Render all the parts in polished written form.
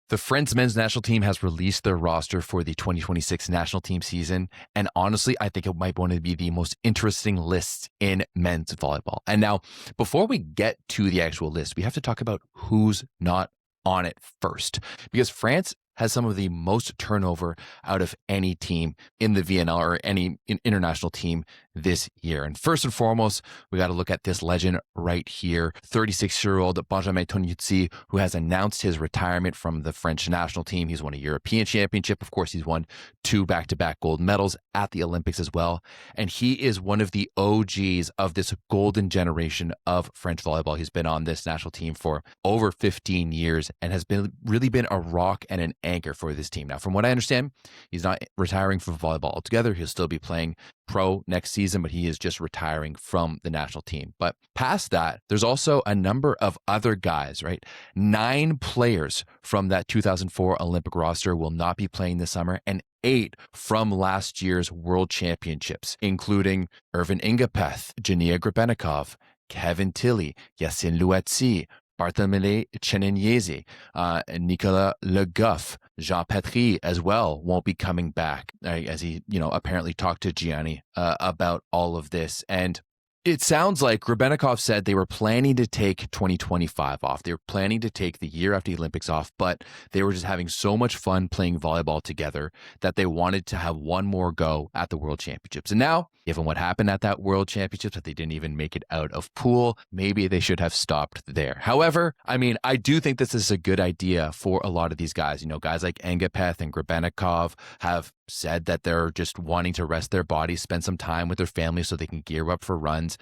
The French men's national team has released their roster for the 2026 national team season. And honestly, I think it might want to be the most interesting list in men's volleyball. And now, before we get to the actual list, we have to talk about who's not on it first, because France has some of the most turnover out of any team in the VNL or any international team this year. And first and foremost, we got to look at this legend right here, 36-year-old Benjamin Toniuzzi, who has announced his retirement from the French national team. He's won a European championship. Of course, he's won 2 back-to-back gold medals at the Olympics as well. And he is one of the OGs of this golden generation of French volleyball. He's been on this national team for over 15 years and has really been a rock and an anchor for this team. Now, from what I understand, he's not retiring from volleyball altogether. He'll still be playing pro next season, but he is just retiring from the national team. But past that, there's also a number of other guys, right? 9 players from that 2004 Olympic roster will not be playing this summer, and 8 from last year's World Championships, including Irvin Ingapeth, Jania Grebenikov, Kevin Tilley, Yacine Louetzi, Barthélemy Chenenyeze, Nicolas Le Goff, Jean Petry as well won't be coming back, as he, apparently talked to Gianni about all of this. And it sounds like Grebenikov said they were planning to take 2025 off. They were planning to take the year after the Olympics off, but they were just having so much fun playing volleyball together that they wanted to have one more go at the World Championships. And now, given what happened at that World Championships, that they didn't even make it out of pool, maybe they should have stopped there. However, I do think this is a good idea for a lot of these guys. Guys like Engapeth and Grebenikov have said that they're just wanting to rest their bodies, spend some time with their families so they can gear up for runs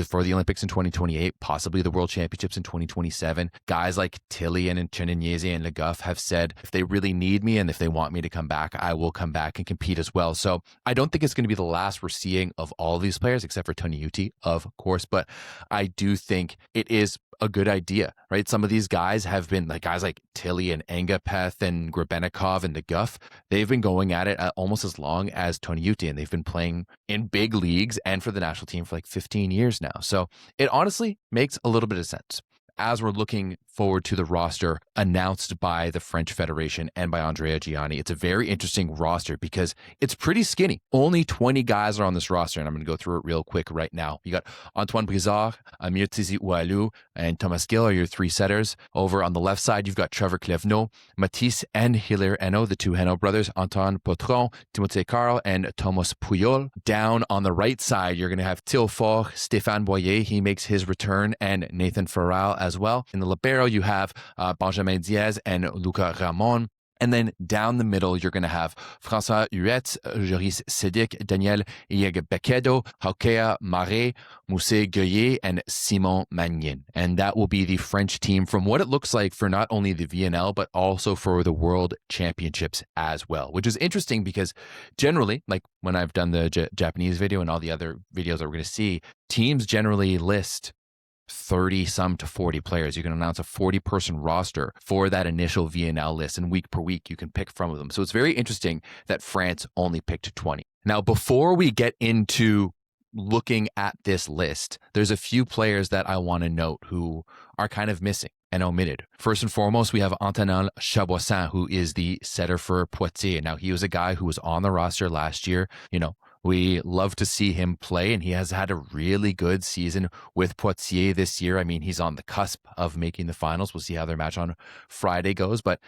for the Olympics in 2028, possibly the World Championships in 2027. Guys like Tilly and Chenenyeze and Le Goff have said, if they really need me and if they want me to come back, I will come back and compete as well. So I don't think it's going to be the last we're seeing of all of these players, except for Toniutti, of course. But I do think it is a good idea, right? Some of these guys have been, like guys like Tilly and Engapeth and Grebenikov and Le Goff. They've been going at it almost as long as Toniutti, and they've been playing in big leagues and for the national team for like 15 years now. So it honestly makes a little bit of sense. As we're looking forward to the roster announced by the French Federation and by Andrea Gianni, it's a very interesting roster because it's pretty skinny. Only 20 guys are on this roster, and I'm going to go through it real quick right now. You got Antoine Brizard, Amir Tizi Oualou, and Thomas Gill are your 3 setters. Over on the left side, you've got Trevor Clevenot, Matisse and Hilaire Eno, the 2 Heno brothers, Antoine Potron, Timothée Carl, and Thomas Puyol. Down on the right side, you're going to have Théophore, Stéphane Boyer, he makes his return, and Nathan Farrell as well. In the libero, you have Benjamin Diaz and Luca Ramon. And then down the middle, you're going to have François Huet, Joris Sedik, Daniel Iegbekedo, Haukea Marais, Moussé Gueye, and Simon Magnin. And that will be the French team from what it looks like for not only the VNL, but also for the World Championships as well, which is interesting because generally, like when I've done the Japanese video and all the other videos that we're going to see, teams generally list 30 some to 40 players. You can announce a 40-person roster for that initial VNL list, and week per week you can pick from them. So it's very interesting that France only picked 20. Now, before we get into looking at this list, there's a few players that I want to note who are kind of missing and omitted. First and foremost, we have Antonin Chaboissin, who is the setter for Poitiers. Now, he was a guy who was on the roster last year. We love to see him play, and he has had a really good season with Poitiers this year. He's on the cusp of making the finals. We'll see how their match on Friday goes. But,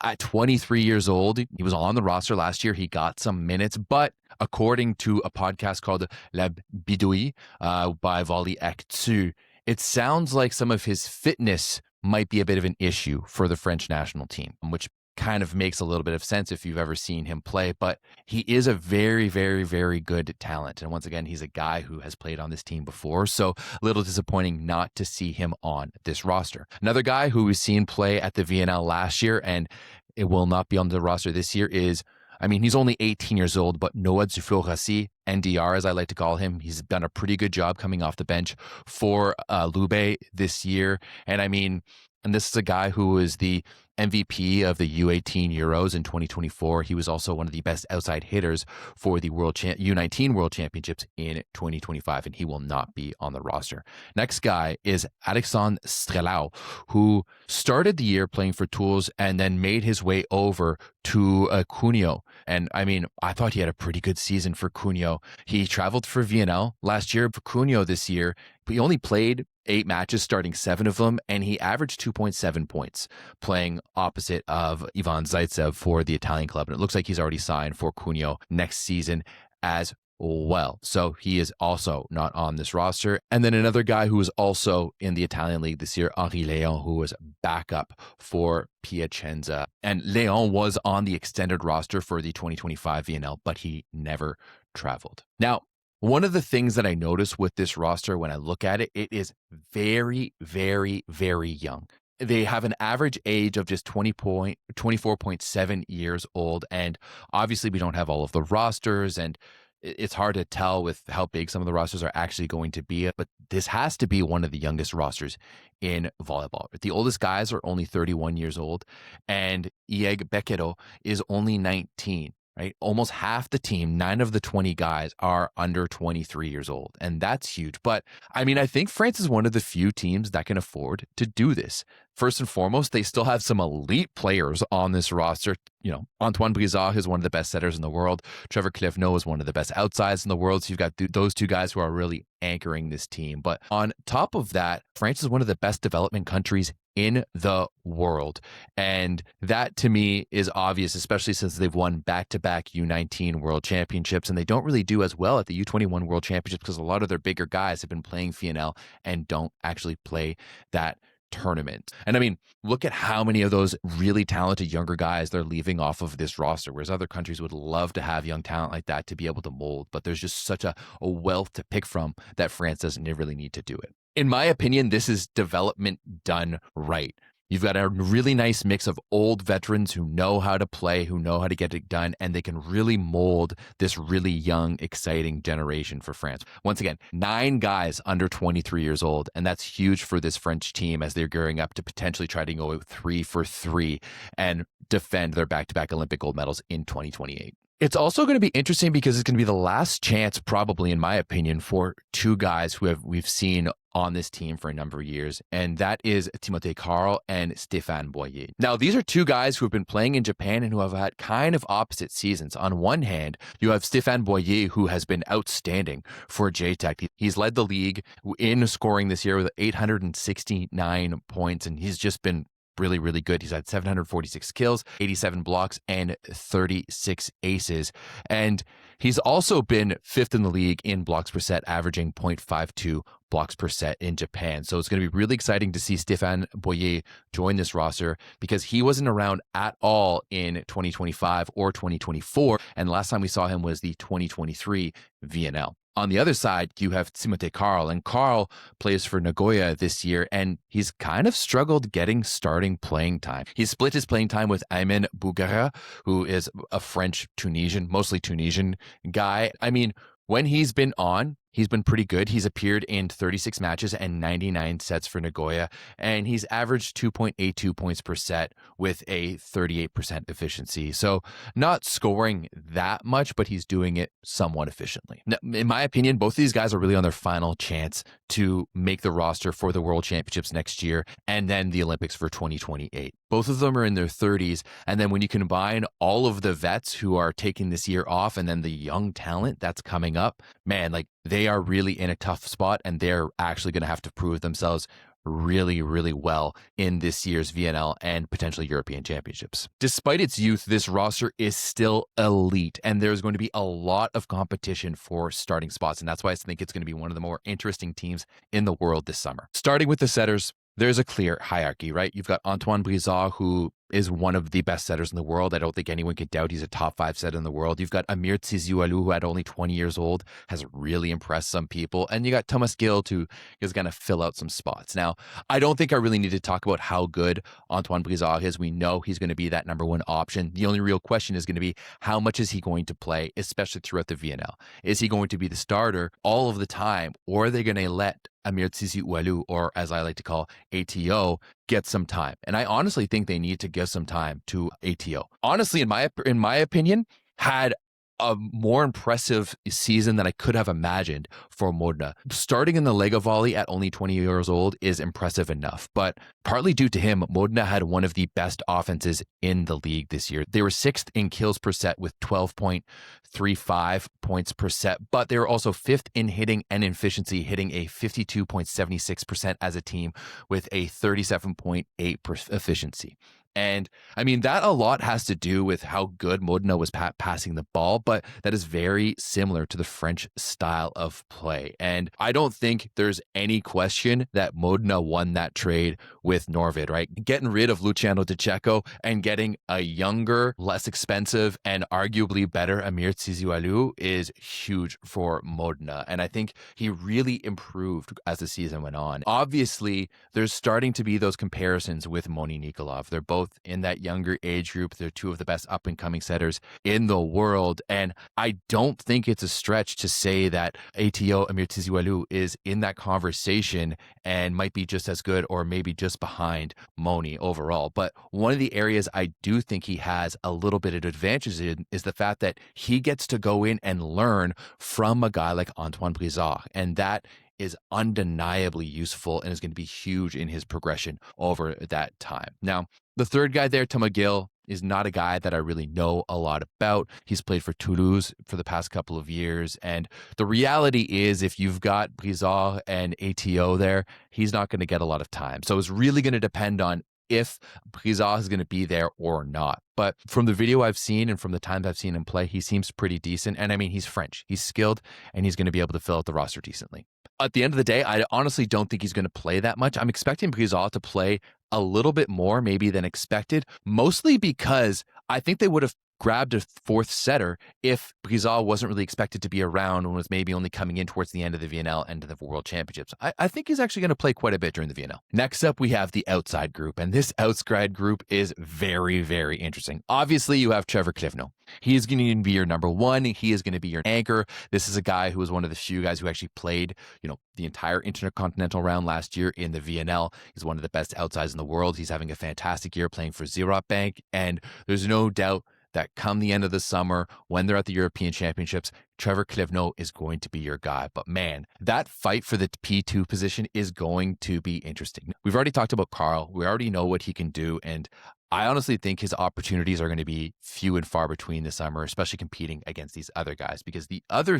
at 23 years old, he was on the roster last year. He got some minutes, but according to a podcast called La Bidouille by Volley Actu, it sounds like some of his fitness might be a bit of an issue for the French national team, which kind of makes a little bit of sense if you've ever seen him play, but he is a very, very, very good talent. And once again, he's a guy who has played on this team before, so a little disappointing not to see him on this roster. Another guy who we've seen play at the VNL last year, and it will not be on the roster this year, is he's only 18 years old, but Noah Dufour-Rassi, NDR, as I like to call him, he's done a pretty good job coming off the bench for Lube this year. And this is a guy who is the MVP of the U18 Euros in 2024. He was also one of the best outside hitters for the U19 World Championships in 2025, and he will not be on the roster. Next guy is Alexandre Strelau, who started the year playing for Tours and then made his way over to Cuneo. And I mean, I thought he had a pretty good season for Cuneo. He traveled for VNL last year. For Cuneo this year, he only played 8 matches, starting 7 of them, and he averaged 2.7 points playing opposite of Ivan Zaitsev for the Italian club. And it looks like he's already signed for Cuneo next season as well. So he is also not on this roster. And then another guy who was also in the Italian league this year, Henri Léon, who was backup for Piacenza. And Léon was on the extended roster for the 2025 VNL, but he never traveled. Now, one of the things that I notice with this roster when I look at it, it is very, very, very young. They have an average age of just 24.7 years old. And obviously we don't have all of the rosters, and it's hard to tell with how big some of the rosters are actually going to be, but this has to be one of the youngest rosters in volleyball. The oldest guys are only 31 years old, and Ieg Bekero is only 19. Right? Almost half the team, 9 of the 20 guys are under 23 years old. And that's huge. But I mean, I think France is one of the few teams that can afford to do this. First and foremost, they still have some elite players on this roster. You know, Antoine Brizard is one of the best setters in the world. Trevor Clefneau is one of the best outsides in the world. So you've got those 2 guys who are really anchoring this team. But on top of that, France is one of the best development countries in the world. And that to me is obvious, especially since they've won back-to-back U19 World Championships, and they don't really do as well at the U21 World Championships because a lot of their bigger guys have been playing FNL and don't actually play that tournament. And I mean, look at how many of those really talented younger guys they're leaving off of this roster, whereas other countries would love to have young talent like that to be able to mold, but there's just such a wealth to pick from that France doesn't really need to do it. In my opinion, this is development done right. You've got a really nice mix of old veterans who know how to play, who know how to get it done, and they can really mold this really young, exciting generation for France. Once again, 9 guys under 23 years old, and that's huge for this French team as they're gearing up to potentially try to go 3 for 3 and defend their back-to-back Olympic gold medals in 2028. It's also going to be interesting because it's going to be the last chance, probably in my opinion, for 2 guys who we've seen on this team for a number of years, and that is Timothée Carl and Stéphane Boyer. Now, these are 2 guys who have been playing in Japan and who have had kind of opposite seasons. On one hand, you have Stéphane Boyer, who has been outstanding for JTEC. He's led the league in scoring this year with 869 points, and he's just been really, really good. He's had 746 kills, 87 blocks, and 36 aces. And he's also been 5th in the league in blocks per set, averaging 0.52 blocks per set in Japan. So it's going to be really exciting to see Stéphane Boyer join this roster because he wasn't around at all in 2025 or 2024. And the last time we saw him was the 2023 VNL. On the other side, you have Timothée Carl, and Carl plays for Nagoya this year, and he's kind of struggled getting starting playing time. He's split his playing time with Aymen Bougara, who is a French-Tunisian, mostly Tunisian guy. I mean, when he's been on, he's been pretty good. He's appeared in 36 matches and 99 sets for Nagoya, and he's averaged 2.82 points per set with a 38% efficiency. So not scoring that much, but he's doing it somewhat efficiently. Now, in my opinion, both of these guys are really on their final chance to make the roster for the World Championships next year and then the Olympics for 2028. Both of them are in their 30s, and then when you combine all of the vets who are taking this year off and then the young talent that's coming up, man, like they are really in a tough spot, and they're actually going to have to prove themselves really, really well in this year's VNL and potentially European Championships. Despite its youth, this roster is still elite, and there's going to be a lot of competition for starting spots, and that's why I think it's going to be one of the more interesting teams in the world this summer. Starting with the setters, there's a clear hierarchy, right? You've got Antoine Brizard, who is one of the best setters in the world. I don't think anyone could doubt he's a top 5 setter in the world. You've got Amir Tsizioualou, who at only 20 years old has really impressed some people. And you got Thomas Gild, who is going to fill out some spots. Now, I don't think I really need to talk about how good Antoine Brizard is. We know he's going to be that number 1 option. The only real question is going to be how much is he going to play, especially throughout the VNL? Is he going to be the starter all of the time, or are they going to let Amir Tsizioualou, or as I like to call ATO, get some time. And I honestly think they need to give some time to ATO. Honestly, in my opinion, had a more impressive season than I could have imagined for Modena. Starting in the Lega volley at only 20 years old is impressive enough, but partly due to him, Modena had one of the best offenses in the league this year. They were 6th in kills per set with 12.35 points per set, but they were also 5th in hitting and efficiency, hitting a 52.76% as a team with a 37.8% efficiency. And I mean, that a lot has to do with how good Modena was passing the ball, but that is very similar to the French style of play. And I don't think there's any question that Modena won that trade with Norvid, right? Getting rid of Luciano Di Cecco and getting a younger, less expensive, and arguably better Amir Tsizioualou is huge for Modena. And I think he really improved as the season went on. Obviously, there's starting to be those comparisons with Moni Nikolov. They're both in that younger age group. They're two of the best up-and-coming setters in the world. And I don't think it's a stretch to say that ATO Amir Tsizioualou is in that conversation and might be just as good or maybe just behind Moni overall. But one of the areas I do think he has a little bit of advantages in is the fact that he gets to go in and learn from a guy like Antoine Brizard. And that is undeniably useful and is going to be huge in his progression over that time. Now, the third guy there, Thomas Gill, is not a guy that I really know a lot about. He's played for Toulouse for the past couple of years. And the reality is if you've got Brizard and ATO there, he's not going to get a lot of time. So it's really going to depend on if Brizard is going to be there or not. But from the video I've seen and from the times I've seen him play, he seems pretty decent. And I mean, he's French. He's skilled and he's going to be able to fill out the roster decently. At the end of the day, I honestly don't think he's going to play that much. I'm expecting Brizard to play a little bit more maybe than expected, mostly because I think they would have grabbed a fourth setter if Brizard wasn't really expected to be around and was maybe only coming in towards the end of the VNL and the World Championships. I think he's actually going to play quite a bit during the VNL. Next up, we have the outside group, and this outside group is very, very interesting. Obviously, you have Trevor Cliveno. He is going to be your number one. He is going to be your anchor. This is a guy who was one of the few guys who actually played, the entire intercontinental round last year in the VNL. He's one of the best outsides in the world. He's having a fantastic year playing for Zerot Bank, and there's no doubt that come the end of the summer, when they're at the European Championships, Trevor Cliveno is going to be your guy. But man, that fight for the P2 position is going to be interesting. We've already talked about Carl. We already know what he can do. And I honestly think his opportunities are going to be few and far between this summer, especially competing against these other guys, because the other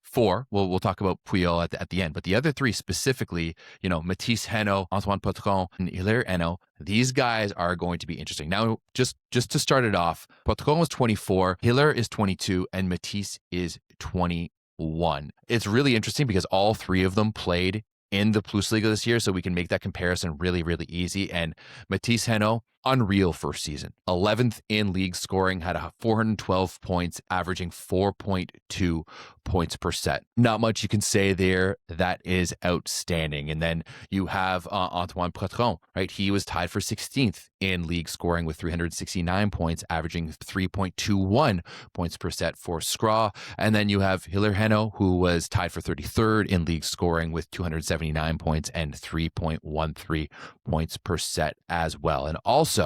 four, we'll talk about Puyol at the end, but the other three specifically, Matisse Henault, Antoine Potron, and Hilaire Henault, these guys are going to be interesting. Now, just to start it off, Potron was 24, Hilaire is 22, and Matisse is 21. It's really interesting because all three of them played in the Plus Liga this year, so we can make that comparison really, really easy. And Matisse Henault, unreal first season. 11th in league scoring, had 412 points, averaging 4.2 points per set. Not much you can say there. That is outstanding. And then you have Antoine Potron, right? He was tied for 16th in league scoring with 369 points, averaging 3.21 points per set for Scraw. And then you have Hilaire Henault, who was tied for 33rd in league scoring with 279 points and 3.13 points per set as well. And also,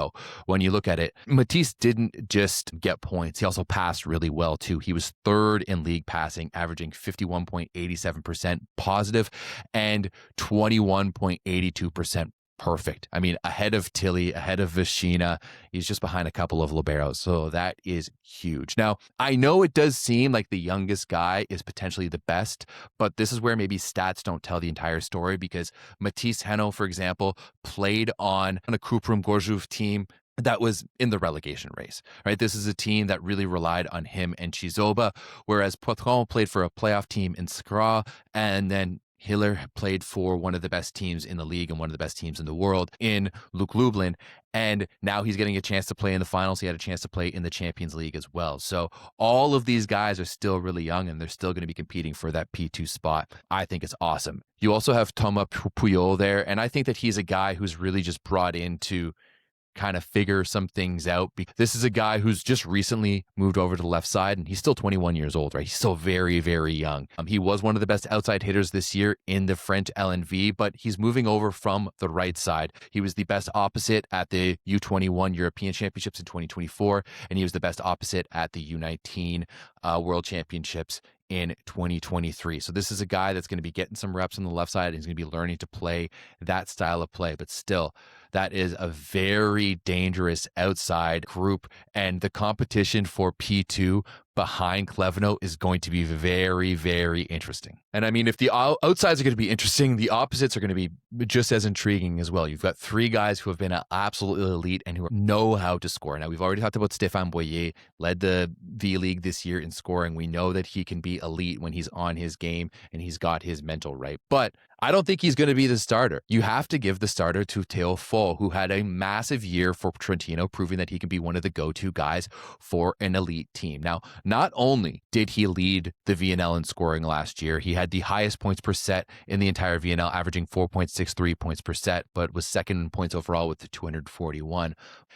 when you look at it, Matisse didn't just get points. He also passed really well too. He was third in league passing, averaging 51.87% positive and 21.82% perfect. I mean, ahead of Tilly, ahead of Vashina. He's just behind a couple of liberos. So that is huge. Now, I know it does seem like the youngest guy is potentially the best, but this is where maybe stats don't tell the entire story, because Matisse Henault, for example, played on a Kruprum Gorjov team that was in the relegation race, right? This is a team that really relied on him and Chizoba, whereas Potron played for a playoff team in Skra, and then Hiller played for one of the best teams in the league and one of the best teams in the world in Luke Lublin. And now he's getting a chance to play in the finals. He had a chance to play in the Champions League as well. So all of these guys are still really young and they're still going to be competing for that P2 spot. I think it's awesome. You also have Thomas Puyol there. And I think that he's a guy who's really just brought in to kind of figure some things out. This is a guy who's just recently moved over to the left side, and he's still 21 years old, right? He's still very, very young. He was one of the best outside hitters this year in the French LNV, but he's moving over from the right side. He was the best opposite at the U21 European Championships in 2024, and he was the best opposite at the U19 World Championships in 2023. So this is a guy that's going to be getting some reps on the left side, and he's going to be learning to play that style of play. But still, that is a very dangerous outside group, and the competition for P2 behind Cleveno is going to be very, very interesting. And I mean, if the outsides are going to be interesting, the opposites are going to be just as intriguing as well. You've got three guys who have been absolutely elite and who know how to score. Now, we've already talked about Stéphane Boyer, led the V-League this year in scoring. We know that he can be elite when he's on his game and he's got his mental right. But I don't think he's going to be the starter. You have to give the starter to Théo Faux, who had a massive year for Trentino, proving that he can be one of the go-to guys for an elite team. Now, not only did he lead the VNL in scoring last year, he had the highest points per set in the entire VNL, averaging 4.63 points per set, but was second in points overall with the 241.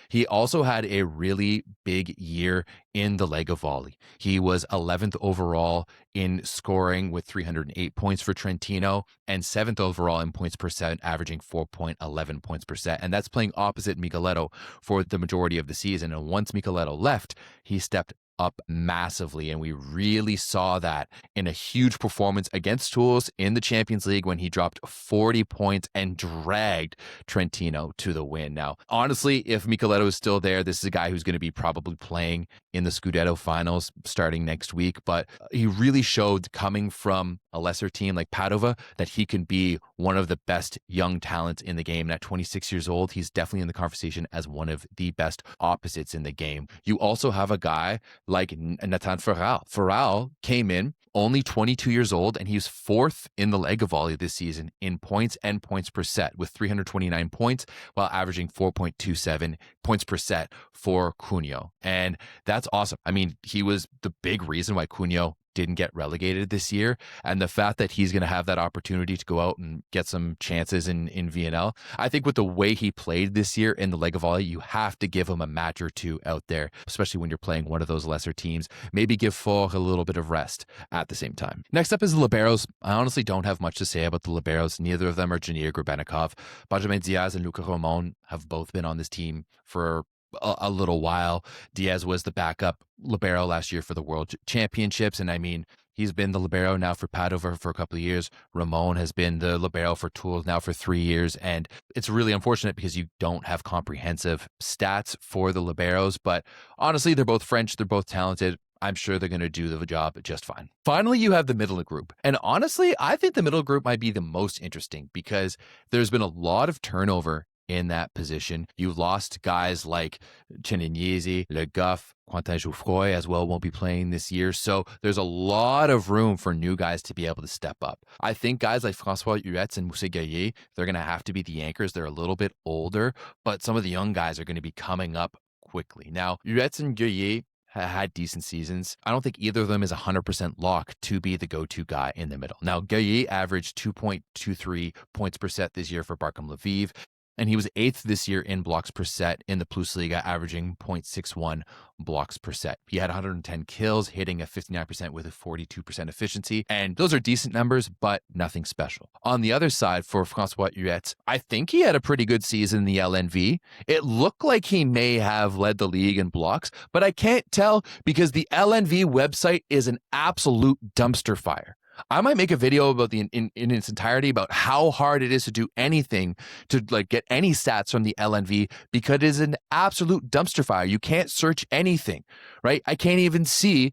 He also had a really big year in the leg of volley. He was 11th overall in scoring with 308 points for Trentino and 7th overall in points per set, averaging 4.11 points per set. And that's playing opposite Micheletto for the majority of the season. And once Micheletto left, he stepped up massively, and we really saw that in a huge performance against Toulouse in the Champions League when he dropped 40 points and dragged Trentino to the win. Now, honestly, if Micheletto is still there, this is a guy who's going to be probably playing in the Scudetto finals starting next week, but he really showed, coming from a lesser team like Padova, that he can be one of the best young talents in the game. And at 26 years old, he's definitely in the conversation as one of the best opposites in the game. You also have a guy like Nathan Ferral. Ferral came in only 22 years old, and he was fourth in the leg of volley this season in points and points per set with 329 points while averaging 4.27 points per set for Cuneo. And that's awesome. I mean, he was the big reason why Cuneo didn't get relegated this year. And the fact that he's going to have that opportunity to go out and get some chances in VNL, I think with the way he played this year in the leg of volley, you have to give him a match or two out there, especially when you're playing one of those lesser teams. Maybe give Faux a little bit of rest at the same time. Next up is the liberos. I honestly don't have much to say about the liberos. Neither of them are Janir Grubenikov. Benjamin Diaz and Luca Ramon have both been on this team for a little while. Diaz was the backup libero last year for the World Championships, and I mean, he's been the libero now for Padova for a couple of years. Ramon has been the libero for Toulouse now for 3 years, and it's really unfortunate because you don't have comprehensive stats for the liberos, but honestly, they're both French, they're both talented. I'm sure they're going to do the job just fine. Finally, you have the middle group. And honestly, I think the middle group might be the most interesting because there's been a lot of turnover in that position. You lost guys like Cheniniezi, Le Goff, Quentin Jouffroy as well won't be playing this year. So there's a lot of room for new guys to be able to step up. I think guys like François Huetz and Moussé Gaillet, they're going to have to be the anchors. They're a little bit older, but some of the young guys are going to be coming up quickly. Now, Huetz and Gaillet had decent seasons. I don't think either of them is 100% locked to be the go-to guy in the middle. Now, Gaillet averaged 2.23 points per set this year for Barcom Lviv, and he was 8th this year in blocks per set in the Plus Liga, averaging 0.61 blocks per set. He had 110 kills, hitting a 59% with a 42% efficiency. And those are decent numbers, but nothing special. On the other side, for François Huetz, I think he had a pretty good season in the LNV. It looked like he may have led the league in blocks, but I can't tell because the LNV website is an absolute dumpster fire. I might make a video about in its entirety about how hard it is to do anything to get any stats from the LNV because it is an absolute dumpster fire. You can't search anything, right? I can't even see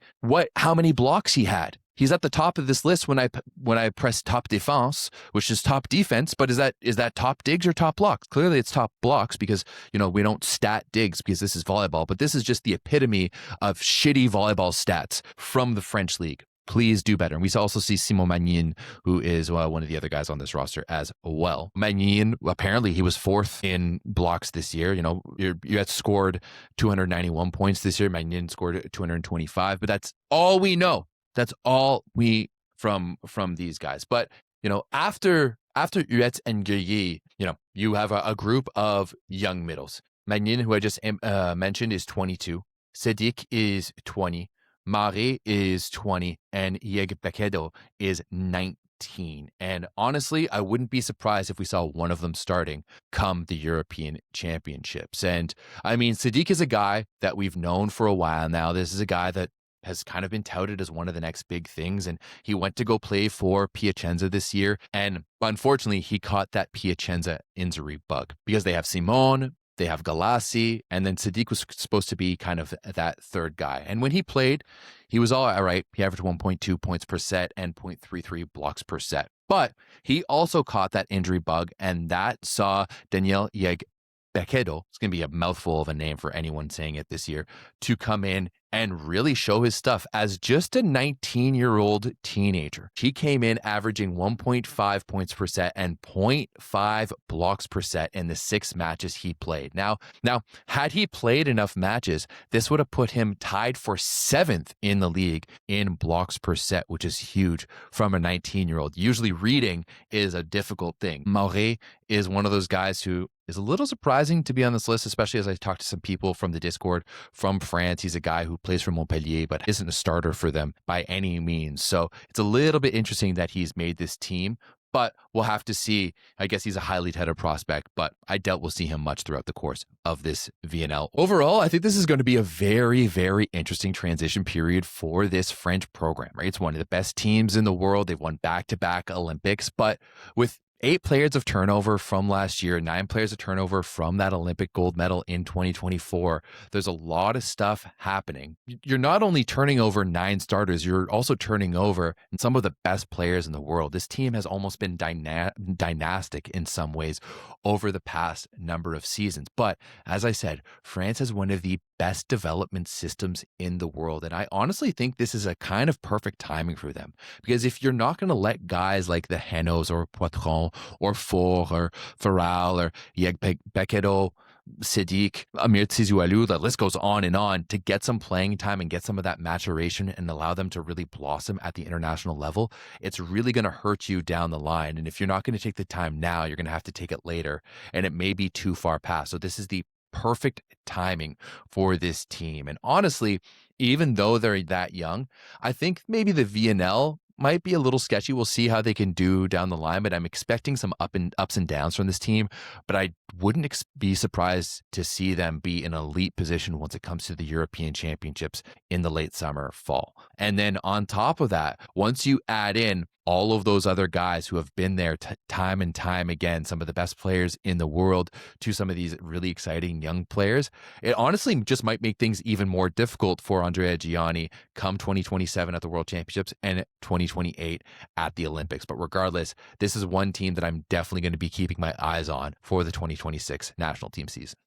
how many blocks he had. He's at the top of this list when I press top defense, which is top defense, but is that top digs or top blocks? Clearly it's top blocks because, we don't stat digs because this is volleyball, but this is just the epitome of shitty volleyball stats from the French league. Please do better. And we also see Simon Magnin, who is one of the other guys on this roster as well. Magnin, apparently he was 4th in blocks this year. You had scored 291 points this year. Magnin scored 225, but that's all we know. That's all we from these guys. But, after Huetz and Guillet, you have a group of young middles. Magnin, who I just mentioned, is 22. Sadiq is 20. Mare is 20. And Yegbekedo is 19. And honestly, I wouldn't be surprised if we saw one of them starting come the European Championships. And I mean, Sadiq is a guy that we've known for a while now. This is a guy that has kind of been touted as one of the next big things. And he went to go play for Piacenza this year. And unfortunately, he caught that Piacenza injury bug because they have Simone, they have Galassi, and then Sadiq was supposed to be kind of that third guy. And when he played, he was all right. He averaged 1.2 points per set and 0.33 blocks per set. But he also caught that injury bug, and that saw Daniel Bekedo, it's going to be a mouthful of a name for anyone saying it this year, to come in and really show his stuff as just a 19-year-old teenager. He came in averaging 1.5 points per set and 0.5 blocks per set in the 6 matches he played. Now, had he played enough matches, this would have put him tied for 7th in the league in blocks per set, which is huge from a 19-year-old. Usually reading is a difficult thing. Mauret is one of those guys who is a little surprising to be on this list, especially as I talked to some people from the Discord from France. He's a guy who plays for Montpellier, but isn't a starter for them by any means. So it's a little bit interesting that he's made this team, but we'll have to see. I guess he's a highly touted prospect, but I doubt we'll see him much throughout the course of this VNL. Overall, I think this is going to be a very, very interesting transition period for this French program, right? It's one of the best teams in the world. They've won back-to-back Olympics, but with 8 players of turnover from last year, 9 players of turnover from that Olympic gold medal in 2024. There's a lot of stuff happening. You're not only turning over 9 starters, you're also turning over some of the best players in the world. This team has almost been dynastic in some ways over the past number of seasons. But as I said, France has one of the best development systems in the world. And I honestly think this is a kind of perfect timing for them. Because if you're not going to let guys like the Henos or Poitron or Faure or Farral or Yegbekedo, Sadiq, Amir Tizualu, the list goes on to get some playing time and get some of that maturation and allow them to really blossom at the international level, it's really going to hurt you down the line. And if you're not going to take the time now, you're going to have to take it later, and it may be too far past. So this is the perfect timing for this team. And honestly, even though they're that young, I think maybe the VNL might be a little sketchy. We'll see how they can do down the line, but I'm expecting some ups and downs from this team. But I wouldn't be surprised to see them be in an elite position once it comes to the European Championships in the late summer, fall. And then on top of that, once you add in all of those other guys who have been there time and time again, some of the best players in the world, to some of these really exciting young players, it honestly just might make things even more difficult for Andrea Gianni come 2027 at the World Championships and 2028 at the Olympics. But regardless, this is one team that I'm definitely going to be keeping my eyes on for the 2026 national team season.